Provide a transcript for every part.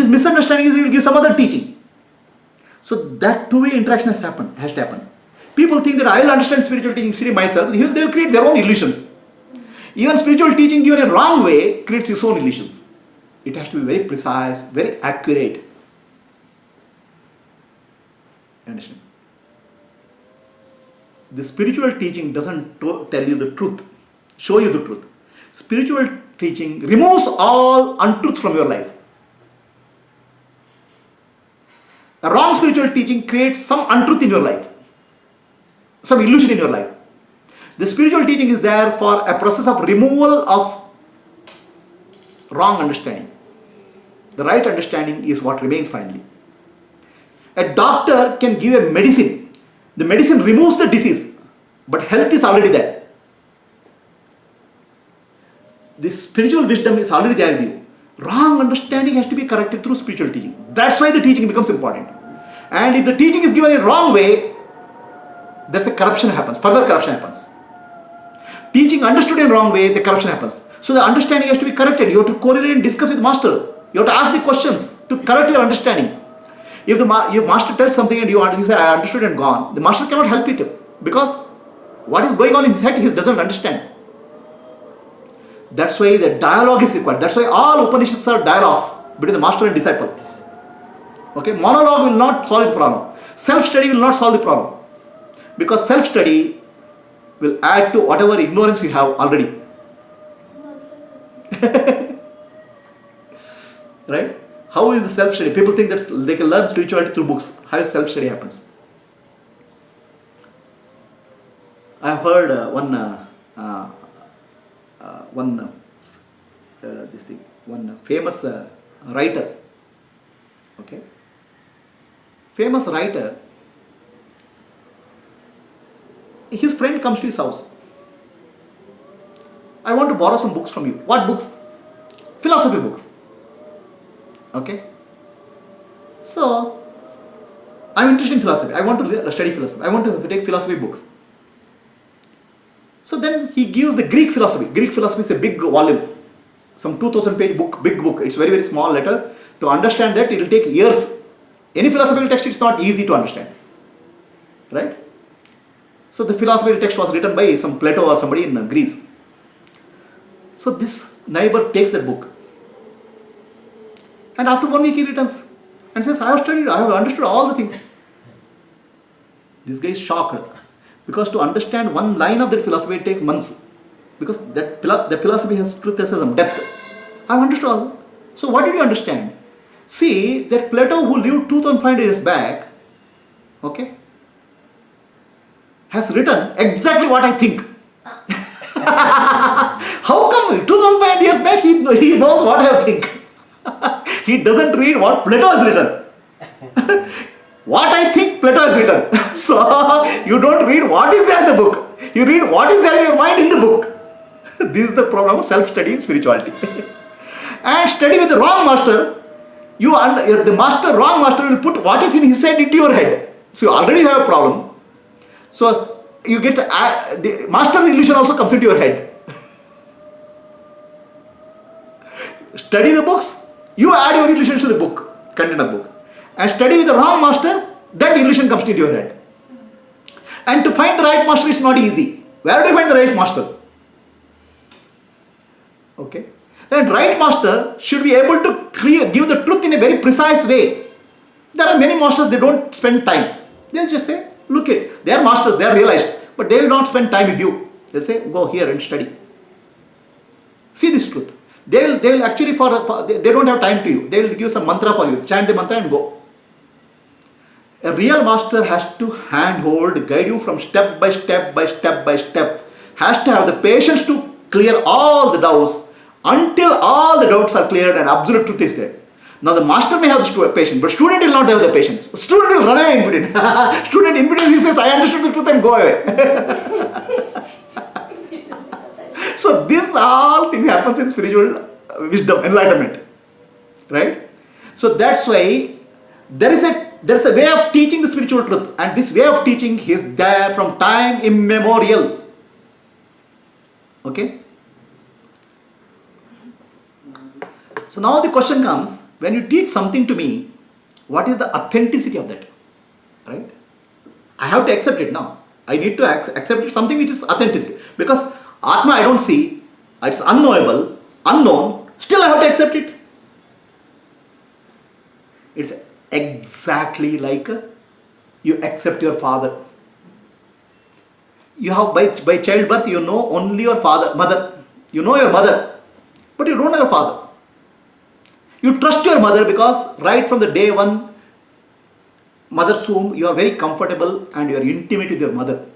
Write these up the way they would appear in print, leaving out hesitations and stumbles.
this misunderstanding is he will give some other teaching. So that two-way interaction has to happen. People think that I will understand spiritual teaching sitting myself. They will create their own illusions. Even spiritual teaching given a wrong way creates its own illusions. It has to be very precise, very accurate. Understand? The spiritual teaching doesn't tell you the truth, show you the truth. Spiritual teaching removes all untruth from your life. A wrong spiritual teaching creates some untruth in your life, some illusion in your life. The spiritual teaching is there for a process of removal of wrong understanding. The right understanding is what remains finally. A doctor can give a medicine. The medicine removes the disease, but health is already there. This spiritual wisdom is already there with you. Wrong understanding has to be corrected through spiritual teaching. That's why the teaching becomes important. And if the teaching is given in wrong way, there's a corruption happens, further corruption happens. Teaching understood in wrong way, the corruption happens. So the understanding has to be corrected. You have to correlate and discuss with master. You have to ask the questions to correct your understanding. If your master tells something and you say, I understood and gone, the master cannot help it because what is going on in his head, he doesn't understand. That's why the dialogue is required. That's why all Upanishads are dialogues between the master and disciple. Okay, monologue will not solve the problem. Self-study will not solve the problem. Because self-study will add to whatever ignorance we have already. Right? How is the self-study? People think that they can learn spirituality through books. How self-study happens? I have heard one famous writer. Okay, famous writer. His friend comes to his house. I want to borrow some books from you. What books? Philosophy books. Okay. So, I'm interested in philosophy. I want to study philosophy. I want to take philosophy books. So then he gives the Greek philosophy. Greek philosophy is a big volume. Some 2000 page book, big book. It's very, very small letter. To understand that, it will take years. Any philosophical text is not easy to understand. Right? So the philosophical text was written by some Plato or somebody in Greece. So this neighbor takes that book. And after 1 week he returns and says, I have studied, I have understood all the things. This guy is shocked. Because to understand one line of that philosophy, it takes months. Because the philosophy has truth-essentism, depth. I have understood all. So what did you understand? See, that Plato who lived 2500 years back, okay, has written exactly what I think. How come 2500 years back he knows what I think? He doesn't read what Plato has written. What I think Plato has written. So you don't read what is there in the book. You read what is there in your mind in the book. This is the problem of self-study in spirituality. And study with the wrong master. The wrong master will put what is in his head into your head. So you already have a problem. So you get the master's illusion also comes into your head. Study the books. You add your illusion to the book, content of the book. And study with the wrong master, that illusion comes into your head. And to find the right master is not easy. Where do you find the right master? Okay. Then right master should be able to give the truth in a very precise way. There are many masters, they don't spend time. They'll just say, look it, they are masters, they are realized, but they will not spend time with you. They'll say, go here and study. See this truth. They will actually, they don't have time to you. They will give some mantra for you. Chant the mantra and go. A real master has to handhold, guide you from step by step by step by step. Has to have the patience to clear all the doubts until all the doubts are cleared and absolute truth is there. Now the master may have the patience, but student will not have the patience. Student will run away in between. Student in between he says, I understood the truth and go away. So this all thing happens in spiritual wisdom, enlightenment. Right? So that's why there is a way of teaching the spiritual truth, and this way of teaching is there from time immemorial. Okay? So now the question comes, when you teach something to me, what is the authenticity of that? Right? I have to accept it now. I need to accept it, something which is authentic. Because Atma I don't see, it's unknowable, unknown, still I have to accept it. It's exactly like you accept your father. You have by childbirth you know only your mother. You know your mother, but you don't know your father. You trust your mother because right from the day one, mother's womb, you are very comfortable and you are intimate with your mother.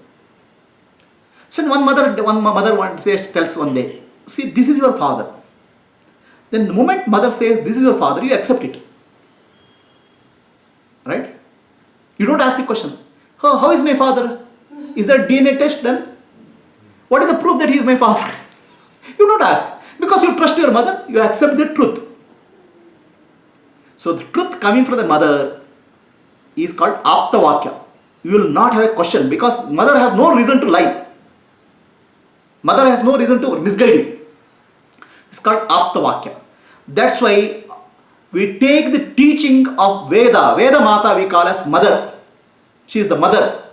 So one mother tells one day, see, this is your father. Then the moment mother says, this is your father, you accept it. Right? You don't ask the question, how is my father? Is there a DNA test done? What is the proof that he is my father? You don't ask. Because you trust your mother, you accept the truth. So the truth coming from the mother is called Aptavakya. You will not have a question because mother has no reason to lie. Mother has no reason to misguide you. It's called Aptavakya. That's why we take the teaching of Veda. Veda Mata we call as mother. She is the mother.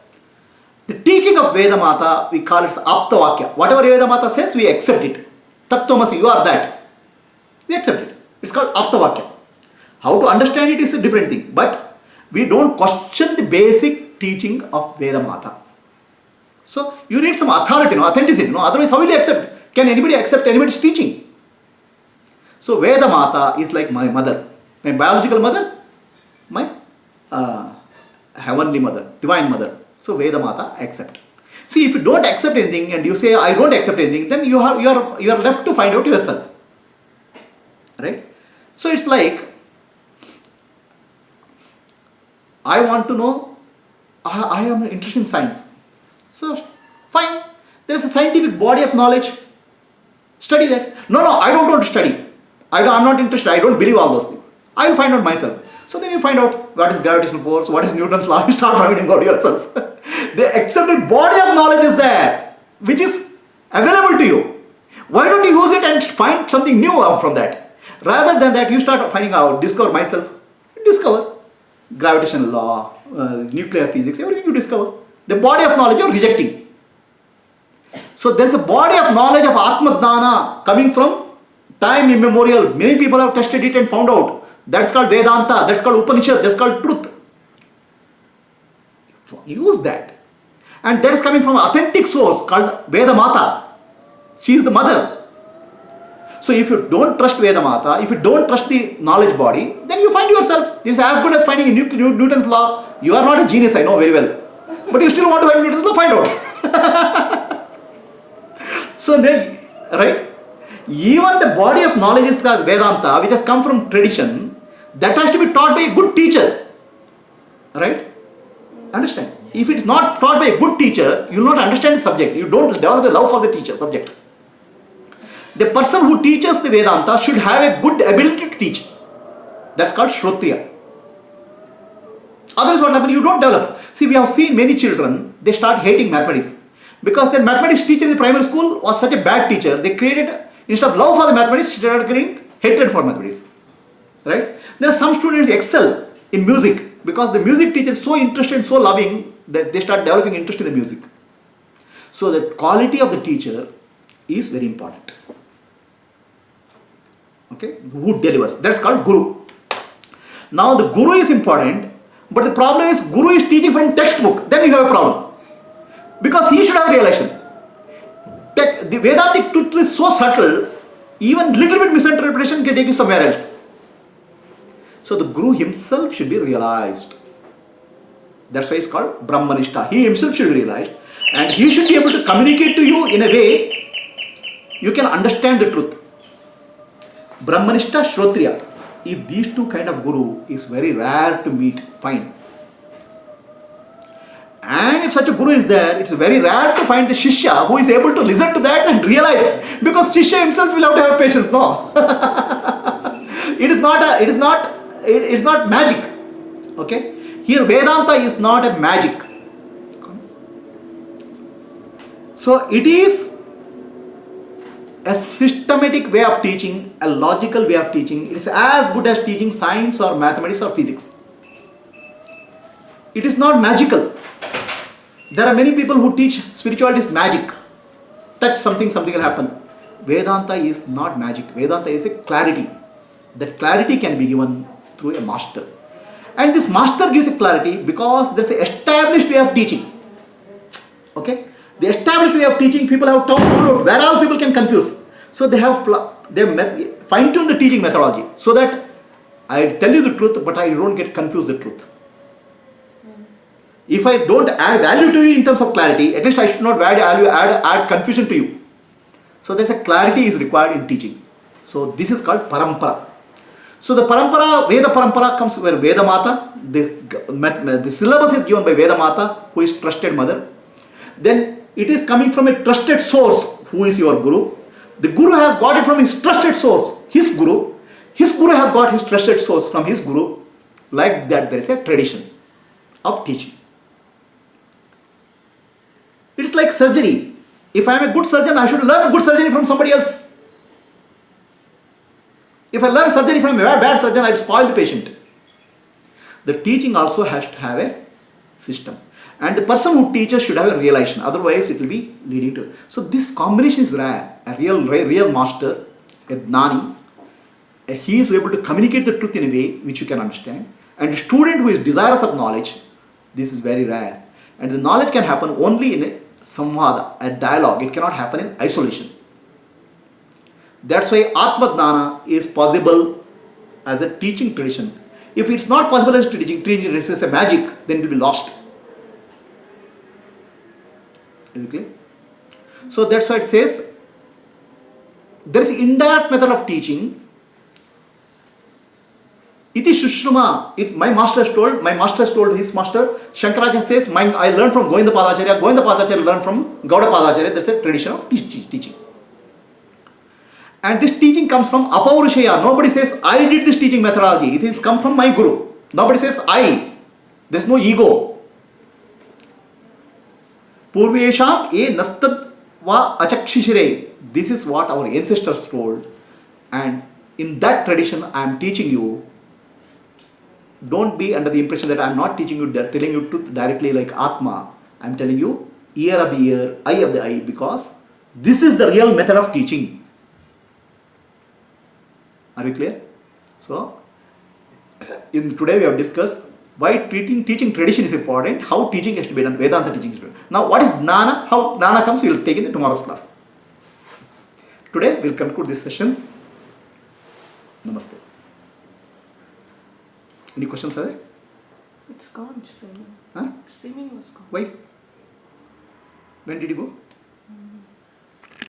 The teaching of Veda Mata we call it Aptavakya. Whatever Veda Mata says, we accept it. Tattvamasi, you are that. We accept it. It's called Aptavakya. How to understand it is a different thing. But we don't question the basic teaching of Veda Mata. So you need some authority, authenticity. Otherwise, how will you accept? Can anybody accept anybody's teaching? So Veda Mata is like my mother. My biological mother, my heavenly mother, divine mother. So Veda Mata accept. See, if you don't accept anything and you say I don't accept anything, then you are left to find out yourself. Right? So it's like I want to know, I am interested in science. So fine, there is a scientific body of knowledge. Study that. No, I don't want to study. I'm not interested. I don't believe all those things. I will find out myself. So then you find out what is gravitational force, what is Newton's law, you start finding about yourself. The accepted body of knowledge is there, which is available to you. Why don't you use it and find something new out from that? Rather than that, you start finding out, discover myself, discover gravitational law, nuclear physics, everything you discover. The body of knowledge you are rejecting. So there is a body of knowledge of Atmadana coming from time immemorial. Many people have tested it and found out. That's called Vedanta, that's called Upanishad, that's called truth. Use that. And that is coming from an authentic source called Veda Mata. She is the mother. So if you don't trust Veda Mata, if you don't trust the knowledge body, then you find yourself. This is as good as finding Newton's law. You are not a genius, I know very well. But you still want to find Newton's law, find out. So then, right? Even the body of knowledge is called Vedanta, which has come from tradition. That has to be taught by a good teacher. Right? Understand? If it is not taught by a good teacher, you will not understand the subject. You don't develop the love for the teacher subject. The person who teaches the Vedanta should have a good ability to teach. That's called Shrotriya. Otherwise what happens? You don't develop. See, we have seen many children, they start hating mathematics. Because their mathematics teacher in the primary school was such a bad teacher, they created, instead of love for the mathematics, they started creating hatred for mathematics. Right? There are some students excel in music because the music teacher is so interested and so loving that they start developing interest in the music. So the quality of the teacher is very important. Okay? Who delivers. That's called Guru. Now the Guru is important, but the problem is Guru is teaching from textbook. Then you have a problem. Because he should have realization. The Vedantic truth is so subtle, even little bit misinterpretation can take you somewhere else. So the Guru himself should be realized. That's why it's called Brahmanishta. He himself should be realized. And he should be able to communicate to you in a way you can understand the truth. Brahmanishta, Shrotriya. If these two kind of Guru is very rare to meet, fine. And if such a Guru is there, it's very rare to find the Shishya who is able to listen to that and realize. Because Shishya himself will have to have patience. No. It is not magic. Okay? Here Vedanta is not a magic. So it is A systematic way of teaching, a logical way of teaching, it is as good as teaching science or mathematics or physics. It is not magical. There are many people who teach spirituality is magic. Touch something, something will happen. Vedanta is not magic. Vedanta is a clarity. That clarity can be given through a master. And this master gives a clarity because there is an established way of teaching. Okay? The established way of teaching, people have taught out where all people can confuse. So they have fine-tuned the teaching methodology so that I tell you the truth, but I don't get confused the truth. If I don't add value to you in terms of clarity, at least I should not add confusion to you. So there's a clarity is required in teaching. So this is called parampara. So the parampara, Veda parampara comes where Veda Mata, the syllabus is given by Veda Mata, who is trusted mother. Then it is coming from a trusted source, who is your Guru. The Guru has got it from his trusted source, his Guru. His Guru has got his trusted source from his Guru. Like that, there is a tradition of teaching. It's like surgery. If I am a good surgeon, I should learn good surgery from somebody else. If I learn surgery from a bad surgeon, I will spoil the patient. The teaching also has to have a system. And the person who teaches should have a realization. Otherwise, it will be leading to. So this combination is rare. A real master, a Gnani, he is able to communicate the truth in a way which you can understand. And a student who is desirous of knowledge, this is very rare. And the knowledge can happen only in a samvada, a dialogue. It cannot happen in isolation. That's why Atma Gnana is possible as a teaching tradition. If it's not possible as a teaching tradition, it's a magic, then it will be lost. Is it clear? So that's why it says there is an indirect method of teaching. Iti Shushruma, my master has told his master. Shankaracharya says, I learned from Govinda Padacharya. Govinda Padacharya learned from Gauda Padacharya. There's a tradition of teaching. And this teaching comes from Apaurishaya. Nobody says, I did this teaching methodology. It has come from my Guru. Nobody says, I. There's no ego. Purvesham e nastad va achakshishire. This is what our ancestors told. And in that tradition, I am teaching you. Don't be under the impression that I am not teaching you, telling you truth directly like Atma. I am telling you ear of the ear, eye of the eye, because this is the real method of teaching. Are you clear? So, today we have discussed why teaching tradition is important, how teaching has to be done, Vedanta teaching is done. Now, what is Gnana? How Gnana comes, we will take in the tomorrow's class. Today, we will conclude this session. Namaste. Any questions are there? It's gone, streaming. Huh? Streaming was gone. Why? When did you go?